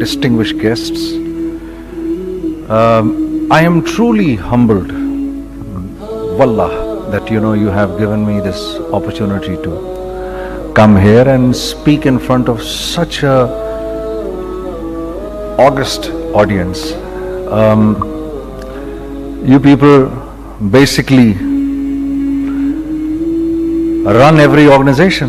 distinguished guests, I am truly humbled, wallah, that you have given me this opportunity to come here and speak in front of such a august audience. You people basically run every organization.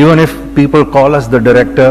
even if people call us the director,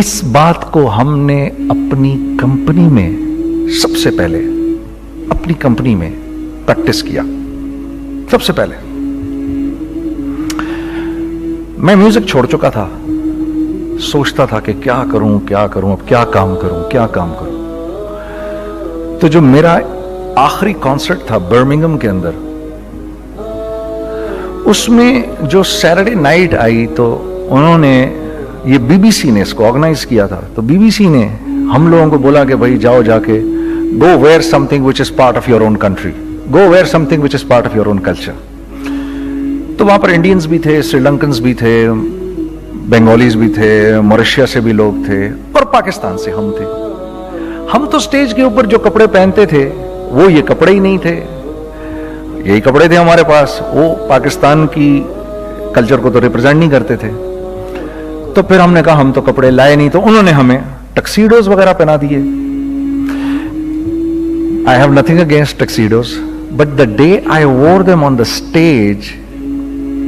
اس بات کو ہم نے اپنی company میں سب سے پہلے اپنی company میں پریکٹس کیا. سب سے پہلے میں میوزک چھوڑ چکا تھا, سوچتا تھا کہ کیا کروں اب کیا کام کروں. تو جو میرا آخری کانسرٹ تھا برمنگم کے اندر, اس میں جو سیٹرڈے نائٹ آئی تو انہوں نے, یہ بی بی سی نے اس کو آرگنائز کیا تھا, تو بی بی سی نے ہم لوگوں کو بولا کہ بھائی جاؤ جا کے go where something which is part of your own country, go where something which is part of your own culture. تو وہاں پر انڈینز بھی تھے, سری لنکنز بھی تھے, بنگالیز بھی تھے, موریشیا سے بھی لوگ تھے, اور پاکستان سے ہم تھے. ہم تو سٹیج کے اوپر جو کپڑے پہنتے تھے وہ یہ کپڑے ہی نہیں تھے, یہی کپڑے تھے ہمارے پاس, وہ پاکستان کی کلچر کو تو ریپرزینٹ نہیں کرتے تھے. تو پھر ہم نے کہا ہم تو کپڑے لائے نہیں, تو انہوں نے ہمیں ٹکسیڈوز وغیرہ پہنا دیے. I have nothing against tuxedos, but the day I wore them on the stage,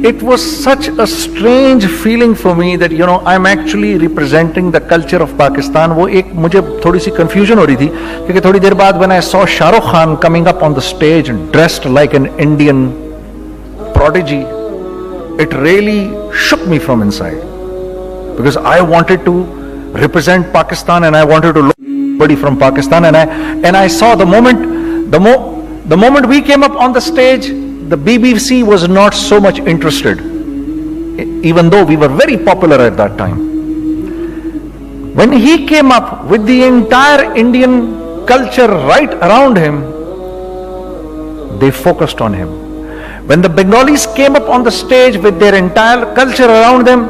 it was such a strange feeling for me that, you know, I'm actually representing the culture of Pakistan. وہ ایک مجھے تھوڑی سی confusion ہو رہی تھی, کیونکہ تھوڑی دیر بعد when I saw Shah Rukh Khan coming up on the stage dressed like an Indian prodigy, it really shook me from inside, because I wanted to represent Pakistan and I wanted to look somebody from Pakistan, and I saw the moment we came up on the stage, the BBC was not so much interested, even though we were very popular at that time. When he came up with the entire Indian culture right around him, they focused on him. When the Bengalis came up on the stage with their entire culture around them,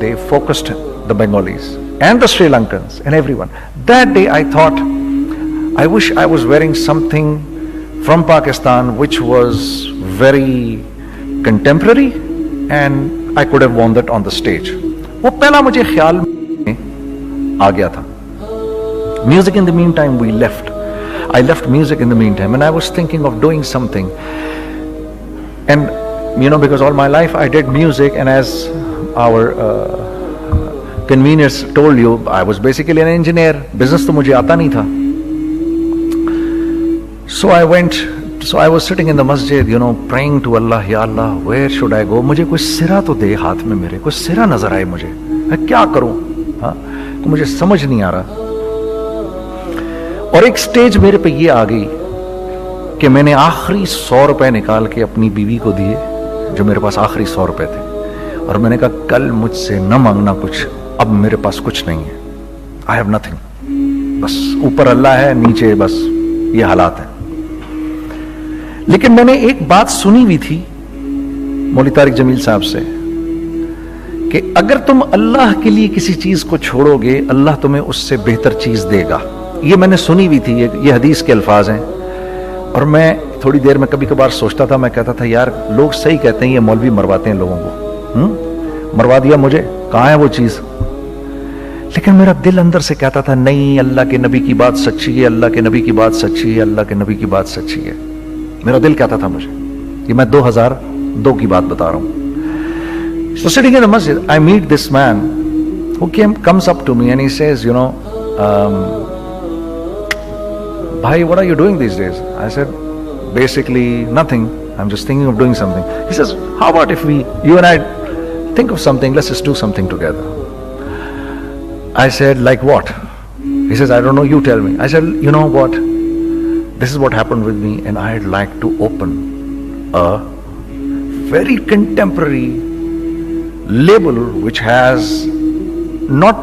they focused the Bengalis and the Sri Lankans and everyone. That day I thought, I wish I was wearing something from Pakistan which was very contemporary and I could have worn that on the stage. وہ پہلا مجھے خیال میں آ گیا تھا. Music in the meantime we left. I left music in the meantime and I was thinking of doing something. And you know, because all my life I did music, and as our conveners told you, I was basically an engineer. Business تو مجھے آتا نہیں تھا. So I was sitting in the masjid, you know, praying to Allah, Ya Allah, where should I go? مجھے کوئی سرا تو دے ہاتھ میں, میرے کوئی سرا نظر آئے مجھے, میں کیا کروں, ہاں مجھے سمجھ نہیں آ رہا. اور ایک سٹیج میرے پہ یہ آ گئی کہ میں نے آخری 100 روپے نکال کے اپنی بیوی کو دیے, جو میرے پاس آخری 100 روپے تھے, اور میں نے کہا کل مجھ سے نہ مانگنا کچھ, اب میرے پاس کچھ نہیں ہے, I have nothing, بس اوپر اللہ ہے, نیچے بس یہ حالات ہیں. لیکن میں نے ایک بات سنی ہوئی تھی مولوی طارق جمیل صاحب سے کہ اگر تم اللہ کے لیے کسی چیز کو چھوڑو گے, اللہ تمہیں اس سے بہتر چیز دے گا. یہ میں نے سنی ہوئی تھی, یہ حدیث کے الفاظ ہیں. اور میں تھوڑی دیر میں کبھی کبھار سوچتا تھا, میں کہتا تھا یار لوگ صحیح کہتے ہیں, یہ مولوی مرواتے ہیں لوگوں کو, مروا دیا مجھے, کہاں ہے وہ چیز. لیکن میرا دل اندر سے کہتا تھا نہیں, اللہ کے نبی کی بات سچی ہے, اللہ کے نبی کی بات سچی ہے, اللہ کے نبی کی بات سچی ہے. میرا دل کہتا تھا مجھے, یہ میں 2002 کی بات بتا رہا ہوں. So sitting in the masjid, I meet this man who comes up to me and he says, you know, bhai, what are you doing these days? I said, basically nothing, I'm just thinking of doing something. He says, how about if you and I think of something, let's just do something together. I said, like what? He says, I don't know, you tell me. I said, you know what, this is what happened with me, and I'd like to open a very contemporary label which has not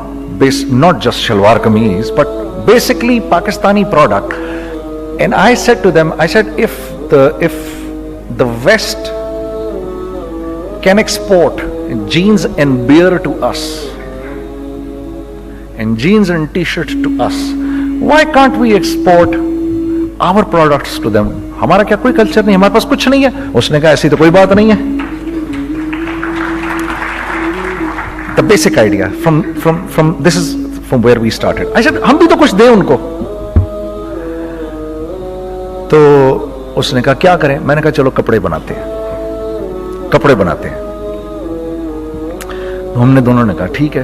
just shalwar kameez, but basically Pakistani product. And I said to them, I said, if the West can export jeans and beer to us, and jeans and t-shirts to us, why can't we export our products to them? ہمارا کیا کوئی culture نہیں, ہمارے پاس کچھ نہیں ہے. اس نے کہا ایسی تو کوئی بات نہیں ہے. The basic idea from this is from where we started. I said, ہم بھی تو کچھ دیں ان کو. تو اس نے کہا کیا کریں. میں نے کہا چلو کپڑے بناتے ہیں. ہم نے دونوں نے کہا ٹھیک ہے.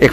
1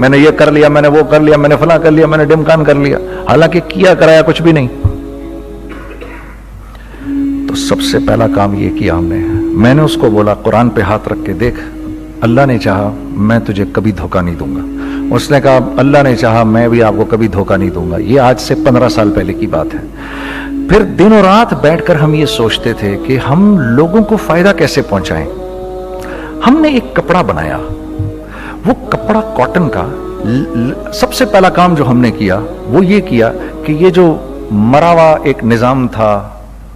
میں نے یہ کر لیا, میں نے وہ کر لیا, میں نے فلاں کر لیا, میں نے ڈمکان کر لیا, حالانکہ کیا کرایا کچھ بھی نہیں. تو سب سے پہلا کام یہ کیا ہم نے, میں نے اس کو بولا قرآن پہ ہاتھ رکھ کے, دیکھ اللہ نے چاہا میں تجھے کبھی دھوکہ نہیں دوں گا. اس نے کہا اللہ نے چاہا میں بھی آپ کو کبھی دھوکہ نہیں دوں گا. یہ آج سے 15 سال پہلے کی بات ہے. پھر دن و رات بیٹھ کر ہم یہ سوچتے تھے کہ ہم لوگوں کو فائدہ کیسے پہنچائیں. ہم نے ایک کپڑا بنایا, وہ کپڑا کاٹن کا. سب سے پہلا کام جو ہم نے کیا وہ یہ کیا کہ یہ جو مرا ہوا ایک نظام تھا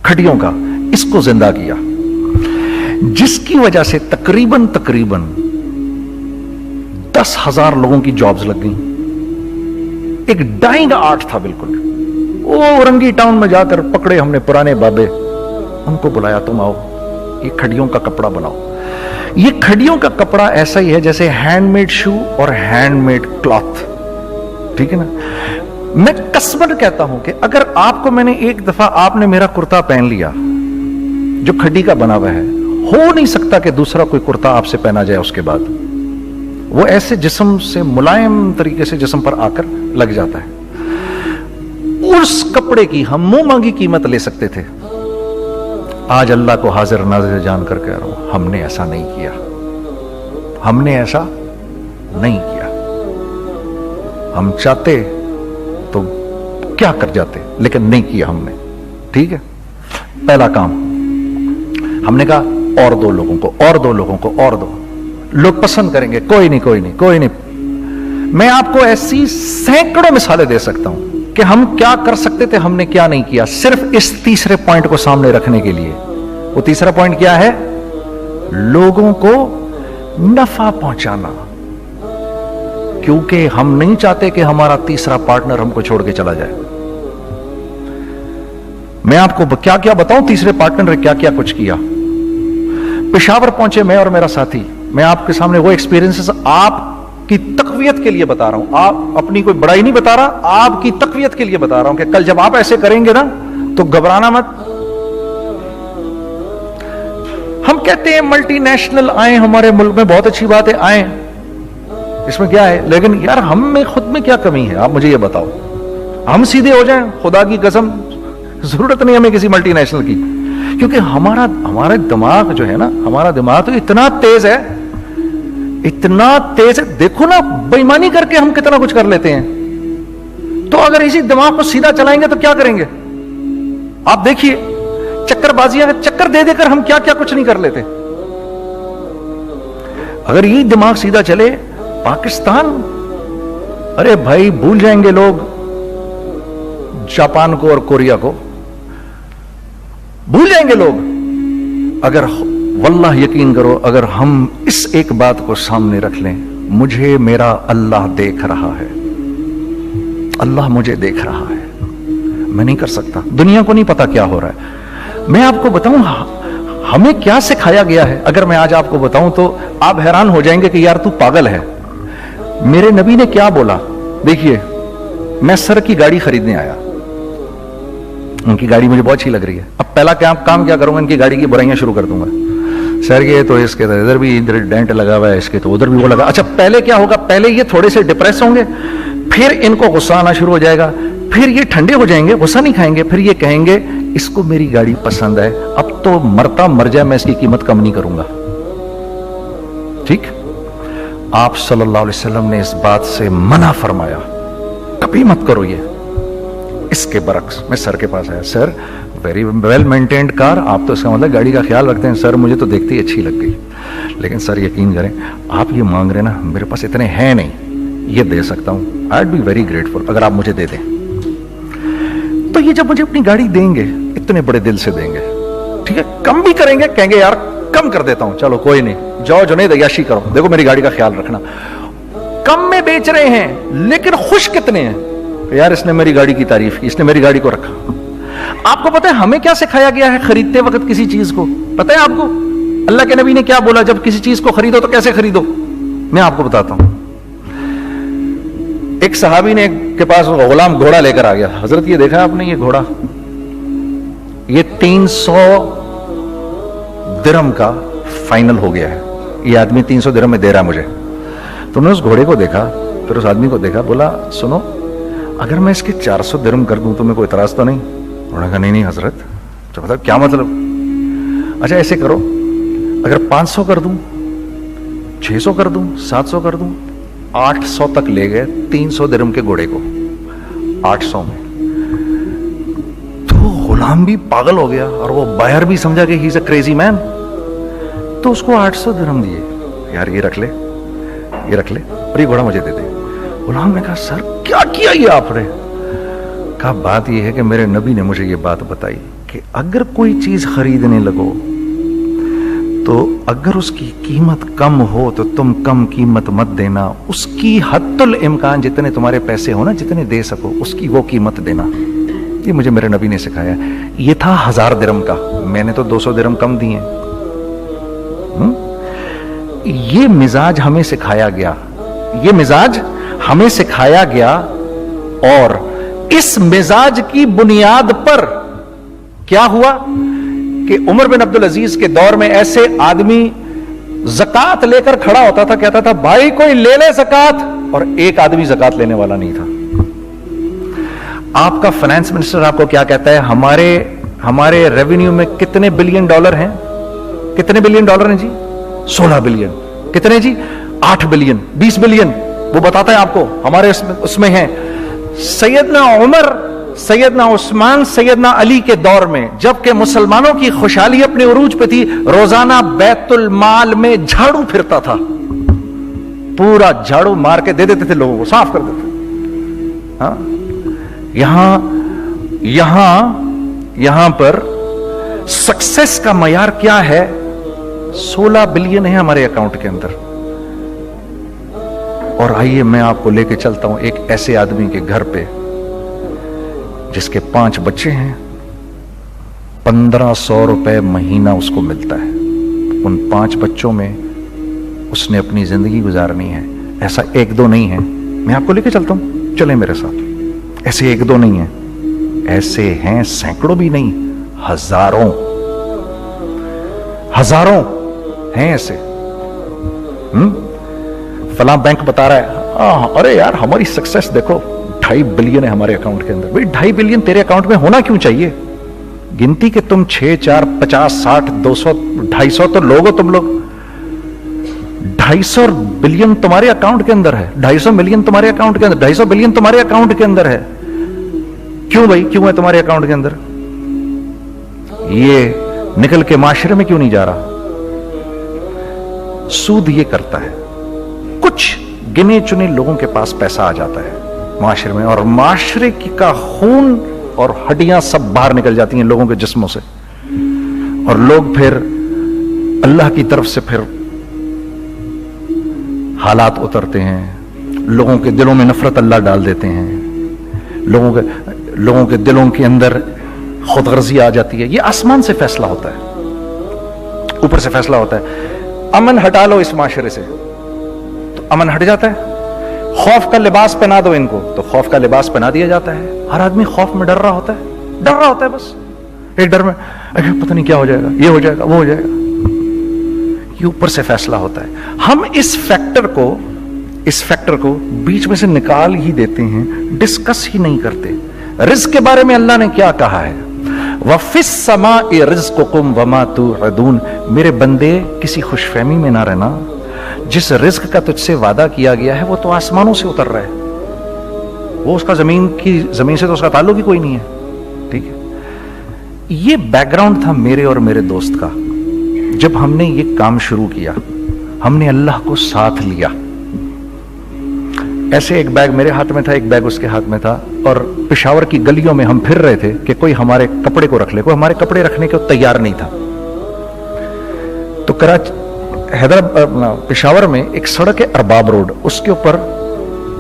کھڑیوں کا, اس کو زندہ کیا, جس کی وجہ سے تقریباً 10,000 لوگوں کی جابز لگ گئیں. ایک ڈائنگ آرٹ تھا بالکل. وہ اورنگی ٹاؤن میں جا کر پکڑے ہم نے پرانے بابے, ان کو بلایا تم آؤ یہ کھڑیوں کا کپڑا بناؤ. یہ کھڑیوں کا کپڑا ایسا ہی ہے جیسے ہینڈ میڈ شو اور ہینڈ میڈ کلاتھ, ٹھیک ہے نا. میں قسمن کہتا ہوں کہ اگر آپ کو میں نے ایک دفعہ آپ نے میرا کرتا پہن لیا جو کھڑی کا بنا ہوا ہے, ہو نہیں سکتا کہ دوسرا کوئی کرتا آپ سے پہنا جائے اس کے بعد. وہ ایسے جسم سے ملائم طریقے سے جسم پر آ کر لگ جاتا ہے. اس کپڑے کی ہم منہ مانگی قیمت لے سکتے تھے. آج اللہ کو حاضر ناظر جان کر کہہ رہا ہوں, ہم نے ایسا نہیں کیا. ہم نے ایسا نہیں کیا. ہم چاہتے تو کیا کر جاتے, لیکن نہیں کیا ہم نے. ٹھیک ہے, پہلا کام ہم نے کہا اور 2 لوگوں کو, اور 2 لوگوں کو, اور 2 لوگ پسند کریں گے. کوئی نہیں کوئی نہیں کوئی نہیں. میں آپ کو ایسی سینکڑوں مثالیں دے سکتا ہوں کہ ہم کیا کر سکتے تھے, ہم نے کیا نہیں کیا, صرف اس تیسرے پوائنٹ کو سامنے رکھنے کے لیے. وہ تیسرا پوائنٹ کیا ہے؟ لوگوں کو نفع پہنچانا. کیونکہ ہم نہیں چاہتے کہ ہمارا تیسرا پارٹنر ہم کو چھوڑ کے چلا جائے. میں آپ کو کیا کیا بتاؤں, تیسرے پارٹنر نے کیا کیا کچھ کیا. پشاور پہنچے میں اور میرا ساتھی. میں آپ کے سامنے وہ ایکسپیرینسز آپ کی تقویت کے لیے بتا رہا ہوں, آپ اپنی کوئی بڑائی نہیں بتا رہا, آپ کی تقویت کے لیے بتا رہا ہوں کہ کل جب آپ ایسے کریں گے نا تو گھبرانا مت. ہم کہتے ہیں ملٹی نیشنل آئیں ہمارے ملک میں, بہت اچھی بات ہے آئیں, اس میں کیا ہے, لیکن یار ہم میں خود میں کیا کمی ہے آپ مجھے یہ بتاؤ. ہم سیدھے ہو جائیں, خدا کی قسم ضرورت نہیں ہمیں کسی ملٹی نیشنل کی. کیونکہ ہمارا دماغ جو ہے نا, ہمارا دماغ تو اتنا تیز ہے, اتنا تیز ہے. دیکھو نا بے ایمانی کر کے ہم کتنا کچھ کر لیتے ہیں. تو اگر اسی دماغ کو سیدھا چلائیں گے تو کیا کریں گے آپ دیکھیے. چکر بازیاں چکر دے دے کر ہم کیا کیا کچھ نہیں کر لیتے. اگر یہ دماغ سیدھا چلے, پاکستان, ارے بھائی بھول جائیں گے لوگ جاپان کو اور کوریا کو, بھول جائیں گے لوگ. اگر واللہ یقین کرو, اگر ہم اس ایک بات کو سامنے رکھ لیں, مجھے میرا اللہ دیکھ رہا ہے, اللہ مجھے دیکھ رہا ہے, میں نہیں کر سکتا. دنیا کو نہیں پتا کیا ہو رہا ہے. میں آپ کو بتاؤں ہمیں کیا سکھایا گیا ہے, اگر میں آج آپ کو بتاؤں تو آپ حیران ہو جائیں گے کہ یار تو پاگل ہے. میرے نبی نے کیا بولا, دیکھیے میں سر کی گاڑی خریدنے آیا, ان کی گاڑی مجھے بہت اچھی لگ رہی ہے. اب پہلا کام کیا کروں گا, ان کی گاڑی کی برائیاں شروع کر دوں گا. سر یہ تو اس کے ادھر بھی ڈینٹ لگا ہوا ہے, اس کے تو ادھر بھی وہ لگا. اچھا پہلے کیا ہوگا, پہلے یہ تھوڑے سے ڈپریس ہوں گے, پھر ان کو غصہ آنا شروع ہو جائے گا, پھر یہ ٹھنڈے ہو جائیں گے, غصہ نہیں کھائیں گے, پھر یہ کہیں گے اس کو میری گاڑی پسند ہے, اب تو مرتا مر جائے میں اس کی قیمت کم نہیں کروں گا. ٹھیک, آپ صلی اللہ علیہ وسلم نے اس بات سے منع فرمایا, کبھی مت کرو یہ. اس کے برعکس میں سر کے پاس آیا, سر ویری ویل مینٹینڈ کار, آپ تو اس کا مطلب گاڑی کا خیال رکھتے ہیں. سر مجھے تو دیکھتے ہی اچھی لگ گئی, لیکن سر یقین کریں آپ یہ مانگ رہے نا, میرے پاس اتنے ہیں نہیں, یہ دے سکتا ہوں. I would be very grateful اگر آپ مجھے دے دیں. تو یہ جب مجھے اپنی گاڑی دیں گے, اتنے بڑے دل سے دیں گے, ٹھیک ہے, کم بھی کریں گے, کہیں گے یار کم کر دیتا ہوں, چلو کوئی نہیں, جاؤ جنید عیاشی کرو, دیکھو میری گاڑی کا خیال رکھنا. کم میں بیچ رہے ہیں لیکن خوش کتنے ہیں, یار اس نے میری گاڑی کی تعریف کی, اس نے میری گاڑی کو رکھا. آپ کو پتا ہے ہمیں کیا سکھایا گیا ہے خریدتے وقت کسی چیز کو, پتا ہے آپ کو اللہ کے نبی نے کیا بولا, جب کسی چیز کو خریدو تو کیسے خریدو. میں آپ کو بتاتا ہوں. ایک صحابی نے کے پاس غلام گھوڑا لے کر آ گیا. حضرت یہ دیکھا آپ نے, یہ گھوڑا یہ 300 درہم کا فائنل ہو گیا ہے, یہ آدمی 300 درہم میں دے رہا ہے مجھے. تم نے اس گھوڑے کو دیکھا, پھر اس آدمی کو دیکھا, بولا سنو اگر میں اس کے 400 درہم کر دوں تو میں کوئی اعتراض تو نہیں؟ انہوں نے کہا نہیں حضرت. تو بتا کیا مطلب؟ اچھا ایسے کرو, اگر 500 کر دوں, 600 کر دوں, 700 کر دوں, 800 تک لے گئے 300 درہم کے گھوڑے کو 800 میں. تو غلام بھی پاگل ہو گیا اور وہ بائر بھی سمجھا کہ ہی از اے کریزی مین. تو اس کو 800 درہم دیے, یار یہ رکھ لے, یہ رکھ لے, اور یہ گھوڑا مجھے دے دے. غلام نے کہا سر کیا کیا یہ آپ نے؟ کہا بات یہ ہے کہ میرے نبی نے مجھے یہ بات بتائی کہ اگر کوئی چیز خریدنے لگو تو اگر اس کی قیمت کم ہو تو تم کم قیمت مت دینا, اس کی حد الامکان جتنے تمہارے پیسے ہو نا, جتنے دے سکو اس کی وہ قیمت دینا. یہ مجھے میرے نبی نے سکھایا. یہ تھا 1000 درہم کا, میں نے تو 200 درہم کم دیے. یہ مزاج ہمیں سکھایا گیا, یہ مزاج ہمیں سکھایا گیا. اور اس مزاج کی بنیاد پر کیا ہوا کہ عمر بن عبدالعزیز کے دور میں ایسے آدمی زکات لے کر کھڑا ہوتا تھا, کہتا تھا بھائی کوئی لے لے زکات, اور ایک آدمی زکات لینے والا نہیں تھا. آپ کا فائنانس منسٹر آپ کو کیا کہتا ہے, ہمارے ریونیو میں کتنے بلین ڈالر ہیں؟ کتنے بلین ڈالر ہیں جی؟ 16 بلین. کتنے جی؟ 8 بلین, 20 بلین. وہ بتاتا ہے آپ کو ہمارے اس میں ہیں. سیدنا عمر, سیدنا عثمان, سیدنا علی کے دور میں جبکہ مسلمانوں کی خوشحالی اپنے عروج پہ تھی, روزانہ بیت المال میں جھاڑو پھرتا تھا, پورا جھاڑو مار کے دے دیتے تھے لوگوں کو, صاف کر دیتے. ہاں یہاں پر سکسیس کا معیار کیا ہے؟ 16 بلین ہے ہمارے اکاؤنٹ کے اندر. اور آئیے میں آپ کو لے کے چلتا ہوں ایک ایسے آدمی کے گھر پہ جس کے 5 بچے ہیں, 1500 روپے مہینہ اس کو ملتا ہے. ان 5 بچوں میں اس نے اپنی زندگی گزارنی ہے. ایسا 1-2 نہیں ہے, میں آپ کو لے کے چلتا ہوں, چلیں میرے ساتھ. ایسے 1-2 نہیں ہیں, ایسے ہیں سینکڑوں بھی نہیں, ہزاروں ہیں ایسے. فلاں بینک بتا رہا ہے ارے یار ہماری سکسیس دیکھو 2.5 بلین ہے ہمارے اکاؤنٹ کے اندر. بھائی 2.5 بلین تیرے اکاؤنٹ میں ہونا کیوں چاہیے؟ گنتی کہ تم 6, 4, 50, 60, 200, 250 تو لوگ ہو تم لوگ. 250 بلین تمہارے اکاؤنٹ کے اندر ہے, 250 ملین تمہارے اکاؤنٹ کے اندر, 250 بلین تمہارے اکاؤنٹ کے اندر ہے. کیوں بھائی, کیوں ہے تمہارے اکاؤنٹ کے اندر؟ یہ نکل کے معاشرے میں کیوں نہیں جا رہا؟ سود یہ کرتا ہے, کچھ گنے چنے لوگوں کے پاس پیسہ آ جاتا ہے معاشرے میں, اور معاشرے کا خون اور ہڈیاں سب باہر نکل جاتی ہیں لوگوں کے جسموں سے, اور لوگ پھر اللہ کی طرف سے پھر حالات اترتے ہیں, لوگوں کے دلوں میں نفرت اللہ ڈال دیتے ہیں, لوگوں کے دلوں کے اندر خود غرضی آ جاتی ہے. یہ آسمان سے فیصلہ ہوتا ہے, اوپر سے فیصلہ ہوتا ہے. امن ہٹا لو اس معاشرے سے تو امن ہٹ جاتا ہے. خوف کا لباس پہنا دو ان کو تو خوف کا لباس پہنا دیا جاتا ہے. ہر آدمی خوف میں ڈر رہا ہوتا ہے, بس ایک ڈر میں پتہ نہیں کیا ہو جائے گا, یہ ہو جائے گا, وہ ہو جائے گا. یہ اوپر سے فیصلہ ہوتا ہے. ہم اس فیکٹر کو بیچ میں سے نکال ہی دیتے ہیں, ڈسکس ہی نہیں کرتے. رزق کے بارے میں اللہ نے کیا کہا ہے؟ وَفِي السَّمَاءِ رِزْقُكُمْ وَمَا تُوعَدُونَ. میرے بندے کسی خوش فہمی میں نہ رہنا, جس رزق کا تجھ سے وعدہ کیا گیا ہے وہ تو آسمانوں سے اتر رہا ہے, وہ اس کا زمین سے تو اس کا تعلق ہی کوئی نہیں ہے. ٹھیک ہے, یہ بیک گراؤنڈ تھا میرے اور میرے دوست کا. جب ہم نے یہ کام شروع کیا, ہم نے اللہ کو ساتھ لیا. ایسے ایک بیگ میرے ہاتھ میں تھا, ایک بیگ اس کے ہاتھ میں تھا, اور پشاور کی گلیوں میں ہم پھر رہے تھے کہ کوئی ہمارے کپڑے کو رکھ لے. کوئی ہمارے کپڑے رکھنے کو تیار نہیں تھا. تو پشاور میں ایک سڑک ہے ارباب روڈ, اس کے اوپر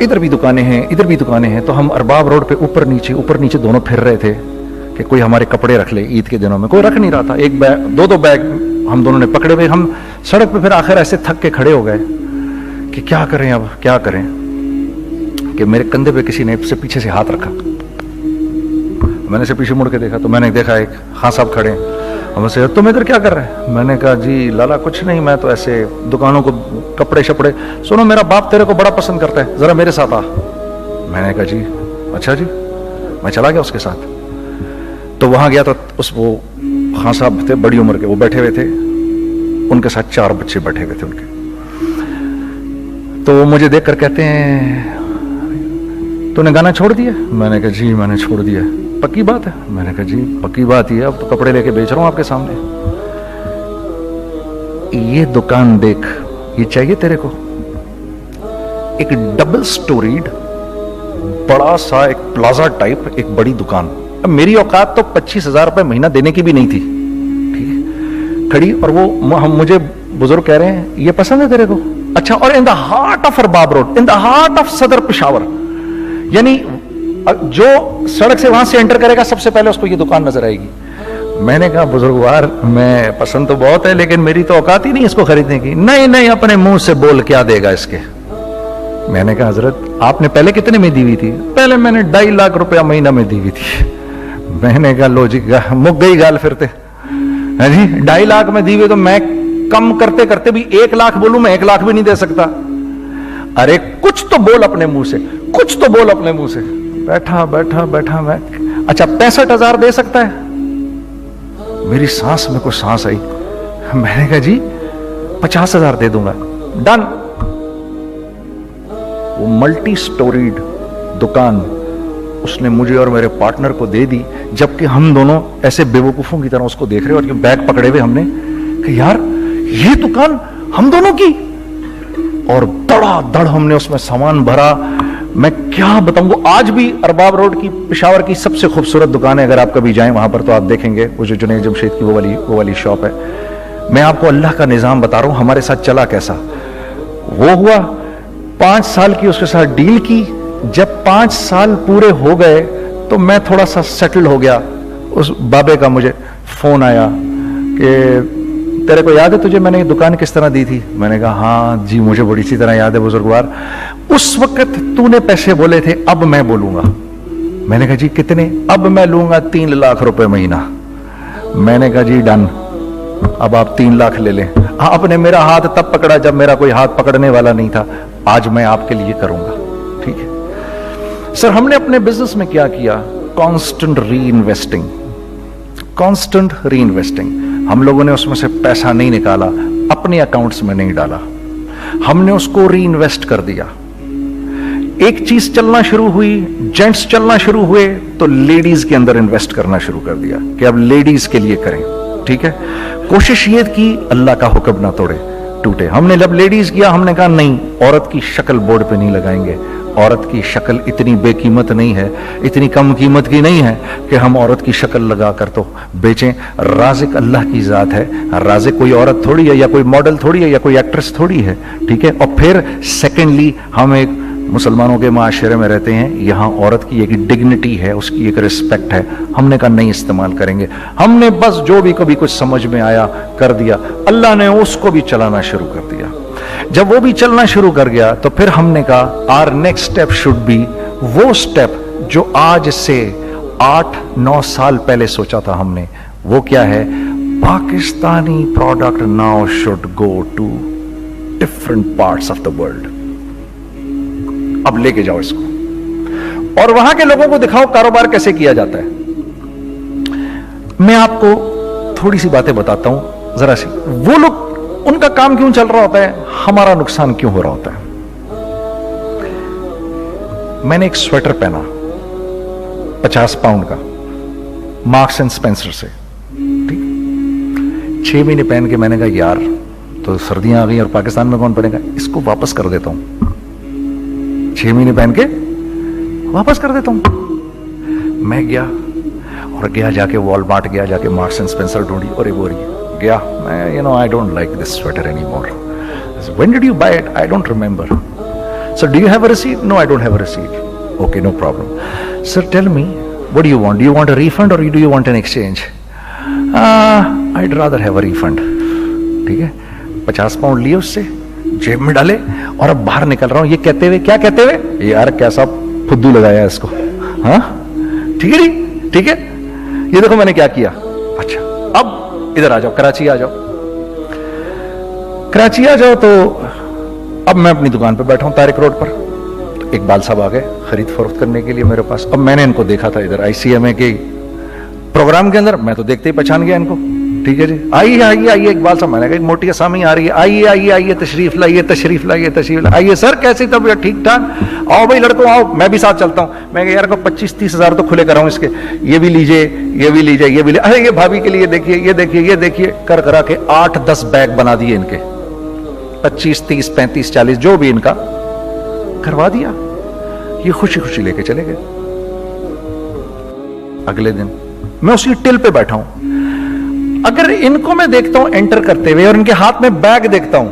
ادھر بھی دکانیں ہیں ادھر بھی دکانیں ہیں. تو ہم ارباب روڈ پہ اوپر نیچے دونوں پھر رہے تھے کہ کوئی ہمارے کپڑے رکھ لے. عید کے دنوں میں کوئی رکھ نہیں رہا تھا. ایک بیگ, دو بیگ ہم دونوں نے پکڑے ہوئے. ہم سڑک پہ پھر آخر ایسے تھک کے کھڑے ہو گئے کہ کیا کریں, اب کیا کریں, کہ میرے کندھے پہ کسی نے سے پیچھے سے ہاتھ رکھا. میں نے سے پیچھے مڑ کے دیکھا تو میں نے دیکھا ایک خان صاحب کھڑے ہیں. ہم سے تم ادھر کیا کر رہے ہیں؟ میں نے کہا جی لالا کچھ نہیں, میں تو ایسے دکانوں کو کپڑے شپڑے. سنو میرا باپ تیرے کو بڑا پسند کرتا ہے, ذرا میرے ساتھ آ. میں نے کہا جی اچھا جی. میں چلا گیا اس کے ساتھ. تو وہاں گیا تو اس وہ خان صاحب تھے بڑی عمر کے, وہ بیٹھے ہوئے تھے, ان کے ساتھ 4 بچے بیٹھے ہوئے تھے ان کے. تو وہ مجھے دیکھ کر کہتے ہیں تو نے گانا چھوڑ دیا؟ میں نے کہا جی میں نے چھوڑ دیا. پکی بات ہے؟ میں نے کہا جی پکی بات ہی ہے, اب تو کپڑے لے کے بیچ رہا ہوں آپ کے سامنے. یہ دکان دیکھ, یہ چاہیے تیرے کو؟ ایک ڈبل سٹوریڈ بڑا سا ایک پلازا ٹائپ ایک بڑی دکان. اب میری اوقات تو 25,000 روپے مہینہ دینے کی بھی نہیں تھی, ٹھیک ہے, کھڑی. اور وہ مجھے بزرگ کہہ رہے ہیں یہ پسند ہے تیرے کو؟ اچھا. اور in the heart of Arbab road, in the heart of Saddar Peshawar, یعنی جو سڑک سے وہاں سے انٹر کرے گا سب سے پہلے اس کو یہ دکان نظر آئے گی. میں نے کہا بزرگوار میں پسند تو بہت ہے لیکن میری تو اوقات ہی نہیں اس کو خریدنے کی. نہیں نہیں اپنے منہ سے بول, کیا دے گا اس کے؟ میں نے کہا حضرت آپ نے پہلے کتنے میں دی ہوئی تھی؟ پہلے میں نے 2.5 لاکھ روپیہ مہینہ میں دی ہوئی تھی. میں نے کہا لو جی مک گئی گال پھرتے. ہاں جی 2.5 لاکھ میں دی ہوئی, تو میں کم کرتے کرتے بھی 1 لاکھ بولوں, میں 1 لاکھ بھی نہیں دے سکتا. ارے کچھ تو بول اپنے منہ سے, کچھ تو بول اپنے منہ سے. بیٹھا بیٹھا بیٹھا میں, اچھا 65,000 دے سکتا ہے؟ میری سانس میں کوئی سانس آئی. میں نے کہا جی 50,000 دے دوں گا. ڈن. وہ ملٹی سٹوریڈ دکان اس نے مجھے اور میرے پارٹنر کو دے دی, جبکہ ہم دونوں ایسے بیوقوفوں کی طرح اس کو دیکھ رہے, اور بیگ پکڑے ہوئے ہم نے کہ یار یہ دکان ہم دونوں کی. اور دڑا دڑ ہم نے اس میں سامان بھرا. میں کیا بتاؤں, وہ آج بھی ارباب روڈ کی پشاور کی سب سے خوبصورت دکان ہے. اگر آپ کبھی جائیں وہاں پر تو آپ دیکھیں گے وہ جو جنید جمشید کی وہ والی شاپ ہے. میں آپ کو اللہ کا نظام بتا رہا ہوں ہمارے ساتھ چلا کیسا. وہ ہوا 5 سال کی اس کے ساتھ ڈیل کی. جب 5 سال پورے ہو گئے تو میں تھوڑا سا سیٹل ہو گیا. اس بابے کا مجھے فون آیا کہ تیرے کو یاد ہے تجھے میں نے یہ دکان کس طرح دی تھی؟ میں نے کہا ہاں جی مجھے بڑی اچھی طرح یاد ہے بزرگوار. اس وقت تو نے پیسے بولے تھے, اب میں بولوں گا. میں نے کہا جی کتنے؟ اب میں لوں گا 3 لاکھ روپے مہینہ. میں نے کہا جی ڈن, اب آپ 3 لاکھ لے لیں. آپ نے میرا ہاتھ تب پکڑا جب میرا کوئی ہاتھ پکڑنے والا نہیں تھا. آج میں آپ کے لیے کروں گا, ٹھیک ہے سر. ہم نے اپنے بزنس میں کیا کیا؟ کانسٹنٹ ری انویسٹنگ, کانسٹنٹ ری انویسٹنگ. ہم لوگوں نے اس میں سے پیسہ نہیں نکالا, اپنے اکاؤنٹس میں نہیں ڈالا, ہم نے اس کو ری انویسٹ کر دیا. ایک چیز چلنا شروع ہوئی, جینٹس چلنا شروع ہوئے, تو لیڈیز کے اندر انویسٹ کرنا شروع کر دیا کہ اب لیڈیز کے لیے کریں, ٹھیک ہے. کوشش یہ کی اللہ کا حکم نہ توڑے ٹوٹے. ہم نے جب لیڈیز کیا ہم نے کہا نہیں, عورت کی شکل بورڈ پہ نہیں لگائیں گے. عورت کی شکل اتنی بے قیمت نہیں ہے, اتنی کم قیمت کی نہیں ہے کہ ہم عورت کی شکل لگا کر تو بیچیں. رازق اللہ کی ذات ہے, رازق کوئی عورت تھوڑی ہے, یا کوئی ماڈل تھوڑی ہے, یا کوئی ایکٹریس تھوڑی ہے, ٹھیک ہے. اور پھر سیکنڈلی ہم ایک مسلمانوں کے معاشرے میں رہتے ہیں, یہاں عورت کی ایک ڈگنیٹی ہے, اس کی ایک رسپیکٹ ہے. ہم نے کہا نہیں استعمال کریں گے. ہم نے بس جو بھی کبھی کچھ سمجھ میں آیا کر دیا. اللہ نے اس کو بھی چلانا شروع کر دیا. جب وہ بھی چلنا شروع کر گیا تو پھر ہم نے کہا our next step should be وہ step جو آج سے 8-9 سال پہلے سوچا تھا ہم نے. وہ کیا ہے؟ Pakistani product now should go to different parts of the world. اب لے کے جاؤ اس کو اور وہاں کے لوگوں کو دکھاؤ کاروبار کیسے کیا جاتا ہے. میں آپ کو تھوڑی سی باتیں بتاتا ہوں ذرا سی. وہ لوگ ان کا کام کیوں چل رہا ہوتا ہے, ہمارا نقصان کیوں ہو رہا ہوتا ہے. میں نے ایک سویٹر پہنا 50 پاؤنڈ کا مارکس اینڈ اسپینسر سے, ٹھیک. 6 مہینے پہن کے میں نے کہا یار تو سردیاں آ گئی اور پاکستان میں کون پڑے گا, اس کو واپس کر دیتا ہوں. 6 مہینے پہن کے واپس کر دیتا ہوں. میں گیا اور جا کے والمارٹ گیا, جا کے مارکس اینڈ اسپینسر ڈھونڈی اور ایک گیا. میں I don't like this sweater anymore. When did you buy it? I don't remember. So do you have a receipt? No, I don't have a receipt. Okay, no problem. Sir, tell me, what do you want? Do you want a refund or do you want an exchange? I'd rather have a refund. ٹھیک ہے. 50 pound لیے اس سے, جیب میں ڈالے اور اب باہر نکل رہا ہوں. یہ کہتے ہوئے, کیا کہتے ہوئے, یار کیسا پھدو لگایا اس کو. ہاں ٹھیک ہے جی, ٹھیک ہے. یہ دیکھو میں نے کیا کیا. اچھا اب ادھر آ جاؤ, کراچی آ جاؤ. کراچی آ جاؤ تو اب میں اپنی دکان پہ بیٹھا ہوں طارق روڈ پر. تو اقبال صاحب آ گئے خرید فروخت کرنے کے لیے میرے پاس. اب میں نے ان کو دیکھا تھا ادھر ICMA کے پروگرام کے اندر, میں تو دیکھتے ہی پہچان گیا ان کو. ٹھیک ہے جی, آئیے آئیے آئیے اقبال صاحب. میں نے کہا ایک موٹی اسامی آ رہی ہے, آئیے آئیے آئیے, تشریف لائیے تشریف لائیے تشریف لائیے. آئیے سر, کیسی طبیعت, ٹھیک ٹھاک, آؤ بھائی لڑکوں آؤ, میں بھی ساتھ چلتا ہوں. میں کہ یار کو 25-30 ہزار تو کھلے کراؤں اس کے, یہ بھی لیجئے یہ بھی لیجئے یہ بھی لیجئے. ارے یہ بھابھی کے لیے دیکھیے یہ دیکھیے یہ دیکھیے, کر کرا کے 8-10 بیگ بنا دیے ان کے, 25, 30, 35, 40 جو بھی ان کا کروا دیا. یہ خوشی خوشی لے کے چلے گئے. اگلے دن میں اسی ٹل پہ بیٹھا ہوں. اگر ان کو میں دیکھتا ہوں انٹر کرتے ہوئے اور ان کے ہاتھ میں بیگ دیکھتا ہوں,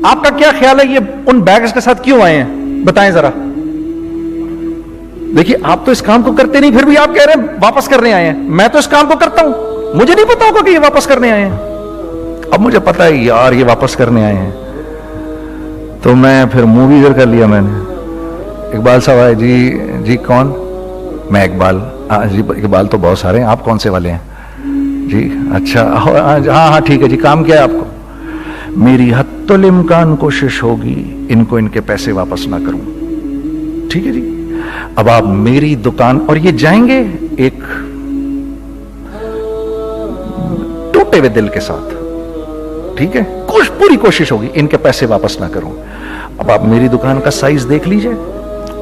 آپ کا کیا خیال ہے یہ ان بیگز کے ساتھ کیوں آئے ہیں؟ بتائیں ذرا. دیکھیے آپ تو اس کام کو کرتے نہیں, پھر بھی آپ کہہ رہے ہیں واپس کرنے آئے ہیں. میں تو اس کام کو کرتا ہوں, مجھے نہیں پتا ہوگا کہ یہ واپس کرنے آئے ہیں. اب مجھے پتا ہے یار یہ واپس کرنے آئے ہیں, تو میں پھر منہ بھی ادھر کر لیا. میں نے اقبال صاحب آئے, جی کون؟ میں اقبال. جی اقبال تو بہت سارے ہیں, آپ کون سے والے ہیں؟ جی اچھا, ہاں ٹھیک ہے جی, کام کیا ہے آپ کو؟ میری حتی الامکان کوشش ہوگی ان کو ان کے پیسے واپس نہ کروں. ٹھیک ہے جی, اب آپ میری دکان, اور یہ جائیں گے ایک ٹوٹے ہوئے دل کے ساتھ. ٹھیک ہے, پوری کوشش ہوگی ان کے پیسے واپس نہ کروں. اب آپ میری دکان کا سائز دیکھ لیجئے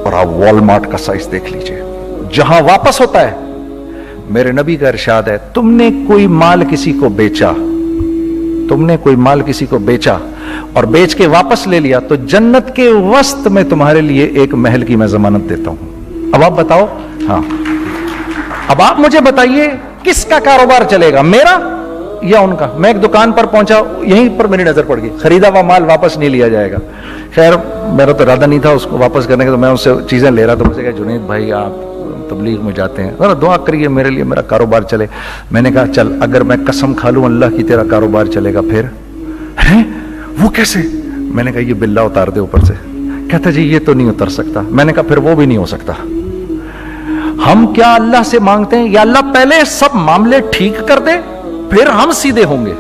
اور آپ والمارٹ کا سائز دیکھ لیجئے, جہاں واپس ہوتا ہے. میرے نبی کا ارشاد ہے, تم نے کوئی مال کسی کو بیچا, تم نے کوئی مال کسی کو بیچا اور بیچ کے واپس لے لیا, تو جنت کے وسط میں تمہارے لیے ایک محل کی میں ضمانت دیتا ہوں. اب آپ بتاؤ. ہاں, اب آپ مجھے بتائیے کس کا کاروبار چلے گا, میرا یا ان کا؟ میں ایک دکان پر پہنچا, یہیں پر میری نظر پڑ گئی, خریدا ہوا مال واپس نہیں لیا جائے گا. خیر میرا تو ارادہ نہیں تھا اس کو واپس کرنے کا, تو میں اس سے چیزیں لے رہا تھا. مجھے کہا جنید بھائی آپ تبلیغ میں جاتے ہیں, ذرا دعا کریے میرے لیے, میرا کاروبار چلے. میں نے کہا چل, اگر میں قسم کھا لوں اللہ کی تیرا کاروبار چلے گا پھر؟ وہ کیسے؟ میں نے کہا یہ بلہ اتار دے اوپر سے. کہتا جی یہ تو نہیں اتر سکتا. میں نے کہا پھر وہ بھی نہیں ہو سکتا. ہم کیا اللہ سے مانگتے ہیں, یا اللہ پہلے سب معاملے ٹھیک کر دے پھر ہم سیدھے ہوں گے.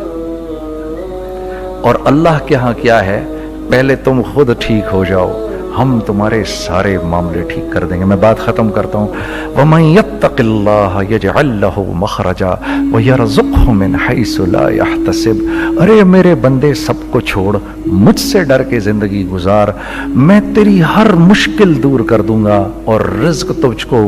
اور اللہ کے ہاں کیا ہے, پہلے تم خود ٹھیک ہو جاؤ, ہم تمہارے سارے معاملے ٹھیک کر دیں گے. میں بات ختم کرتا ہوں. وَمَن يَتَّقِ اللَّهَ يَجْعَلْ لَهُ مَخْرَجًا وَيَرْزُقْهُ مِنْ حَيْثُ لَا يَحْتَسِبُ. ارے میرے بندے سب کو چھوڑ, مجھ سے ڈر کے زندگی گزار, میں تیری ہر مشکل دور کر دوں گا اور رزق تجھ کو